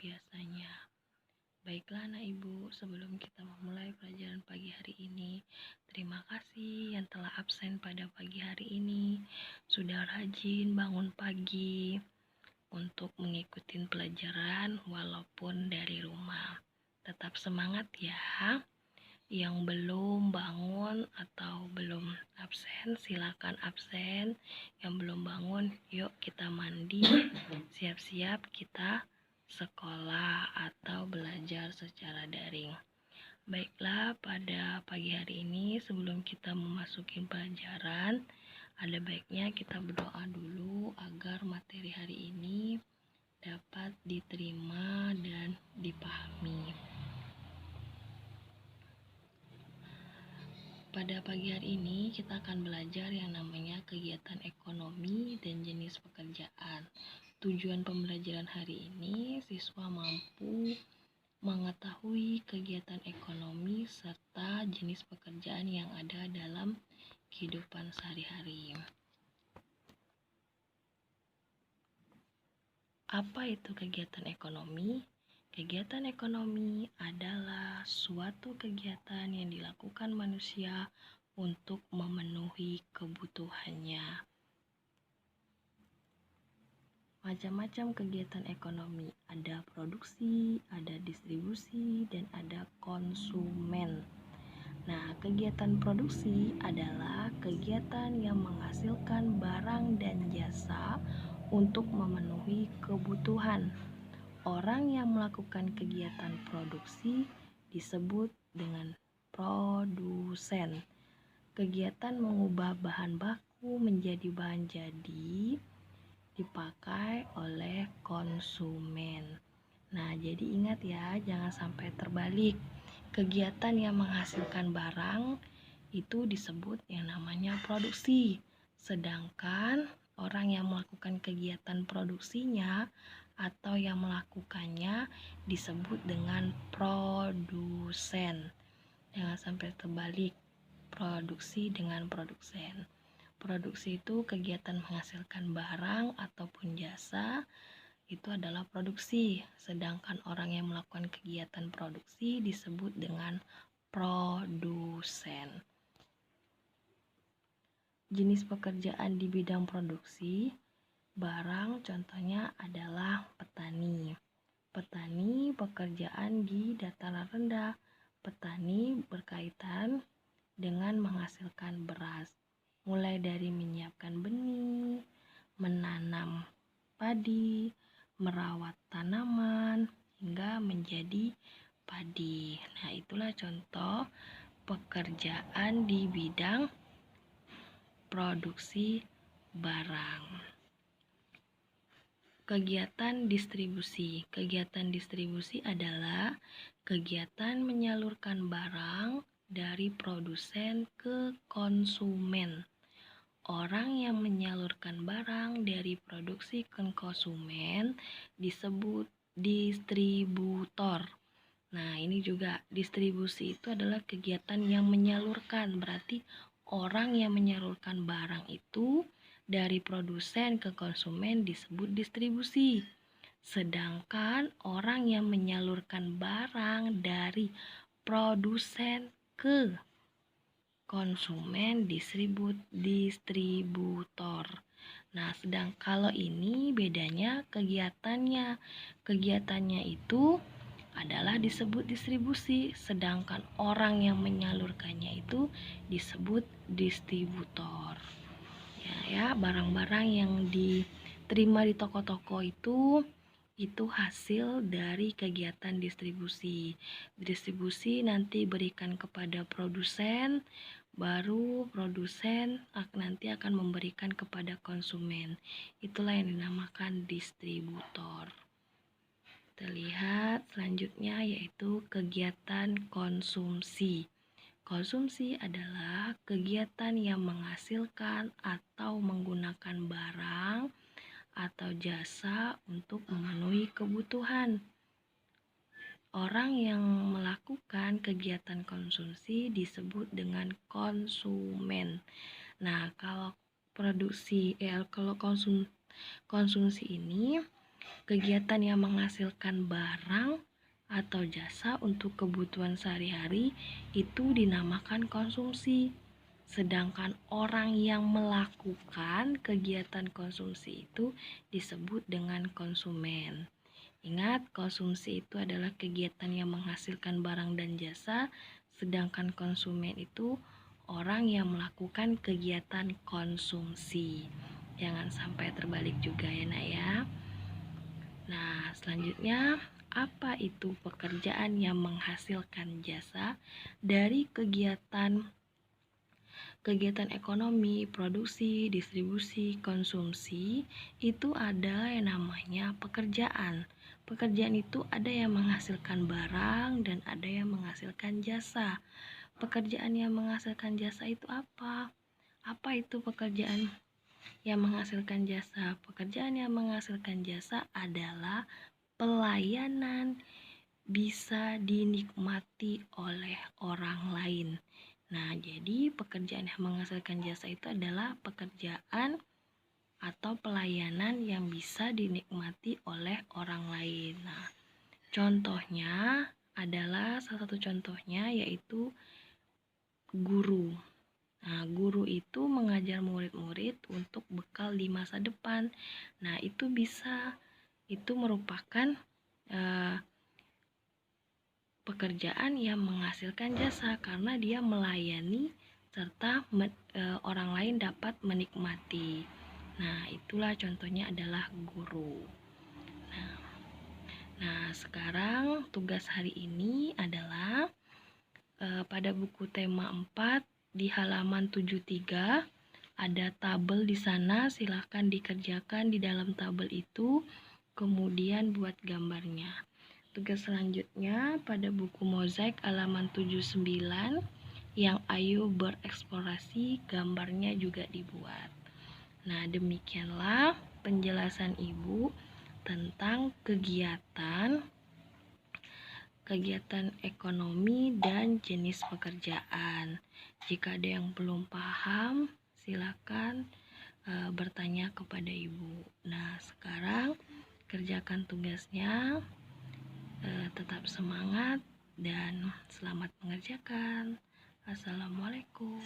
biasanya. Baiklah anak ibu, sebelum kita memulai pelajaran pagi hari ini, terima kasih yang telah absen pada pagi hari ini. Sudah rajin bangun pagi untuk mengikuti pelajaran walaupun dari rumah. Tetap semangat ya. Yang belum bangun atau belum absen, silakan absen. Yang belum bangun, yuk kita mandi, siap-siap kita sekolah atau belajar secara daring. Baiklah, pada pagi hari ini sebelum kita memasuki pelajaran, ada baiknya kita berdoa dulu agar materi hari ini dapat diterima dan dipahami. Pada pagi hari ini kita akan belajar yang namanya kegiatan ekonomi dan jenis pekerjaan. Tujuan pembelajaran hari ini, siswa mampu mengetahui kegiatan ekonomi serta jenis pekerjaan yang ada dalam kehidupan sehari-hari. Apa itu kegiatan ekonomi? Kegiatan ekonomi adalah suatu kegiatan yang dilakukan manusia untuk memenuhi kebutuhannya. Macam-macam kegiatan ekonomi, ada produksi, ada distribusi, dan ada konsumen. Nah, kegiatan produksi adalah kegiatan yang menghasilkan barang dan jasa untuk memenuhi kebutuhan. Orang yang melakukan kegiatan produksi disebut dengan produsen. Kegiatan mengubah bahan baku menjadi bahan jadi dipakai oleh konsumen. Nah, jadi ingat ya, jangan sampai terbalik. Kegiatan yang menghasilkan barang itu disebut yang namanya produksi. Sedangkan orang yang melakukan kegiatan produksinya atau yang melakukannya disebut dengan produsen. Jangan sampai terbalik, produksi dengan produsen. Produksi itu kegiatan menghasilkan barang ataupun jasa, itu adalah produksi. Sedangkan orang yang melakukan kegiatan produksi disebut dengan produsen. Jenis pekerjaan di bidang produksi barang contohnya adalah petani. Petani pekerjaan di dataran rendah. Petani berkaitan dengan menghasilkan beras, mulai dari menyiapkan benih, menanam padi, merawat tanaman, hingga menjadi padi. Nah, itulah contoh pekerjaan di bidang produksi barang. Kegiatan distribusi. Kegiatan distribusi adalah kegiatan menyalurkan barang dari produsen ke konsumen. Orang yang menyalurkan barang dari produksi ke konsumen disebut distributor. Nah, ini juga distribusi itu adalah kegiatan yang menyalurkan. Berarti orang yang menyalurkan barang itu dari produsen ke konsumen disebut distribusi. Sedangkan orang yang menyalurkan barang dari produsen ke konsumen disebut distributor. Nah, sedang kalau ini bedanya kegiatannya. Kegiatannya itu adalah disebut distribusi, sedangkan orang yang menyalurkannya itu disebut distributor. Ya, barang-barang yang diterima di toko-toko itu hasil dari kegiatan distribusi. Distribusi nanti berikan kepada produsen, baru produsen nanti akan memberikan kepada konsumen. Itulah yang dinamakan distributor. Kita lihat selanjutnya yaitu kegiatan konsumsi. Konsumsi adalah kegiatan yang menghasilkan atau menggunakan barang atau jasa untuk memenuhi kebutuhan. Orang yang melakukan kegiatan konsumsi disebut dengan konsumen. Nah, kalau konsumsi ini Kegiatan yang menghasilkan barang atau jasa untuk kebutuhan sehari-hari itu dinamakan konsumsi. Sedangkan orang yang melakukan kegiatan konsumsi itu disebut dengan konsumen. Ingat, konsumsi itu adalah kegiatan yang menghasilkan barang dan jasa, sedangkan konsumen itu orang yang melakukan kegiatan konsumsi. Jangan sampai terbalik juga ya nak ya. Nah, selanjutnya apa itu pekerjaan yang menghasilkan jasa dari kegiatan ekonomi, produksi, distribusi, konsumsi? Itu ada yang namanya pekerjaan. Pekerjaan itu ada yang menghasilkan barang dan ada yang menghasilkan jasa. Pekerjaan yang menghasilkan jasa itu apa? Apa itu pekerjaan yang menghasilkan jasa? Pekerjaan yang menghasilkan jasa adalah pelayanan bisa dinikmati oleh orang lain. Nah, jadi pekerjaan yang menghasilkan jasa itu adalah pekerjaan atau pelayanan yang bisa dinikmati oleh orang lain. Nah, contohnya adalah salah satu contohnya yaitu guru. Nah, guru itu mengajar murid-murid untuk bekal di masa depan. Nah, itu merupakan pekerjaan yang menghasilkan jasa karena dia melayani serta orang lain dapat menikmati. Nah, itulah contohnya adalah guru. Nah, sekarang tugas hari ini adalah pada buku tema 4 di halaman 73 ada tabel di sana, silahkan dikerjakan di dalam tabel itu, kemudian buat gambarnya. Tugas selanjutnya pada buku mozaik halaman 79 yang ayo bereksplorasi, gambarnya juga dibuat. Nah, demikianlah penjelasan Ibu tentang kegiatan ekonomi dan jenis pekerjaan. Jika ada yang belum paham, silakan bertanya kepada Ibu. Nah, sekarang kerjakan tugasnya. Tetap semangat dan selamat mengerjakan. Assalamualaikum.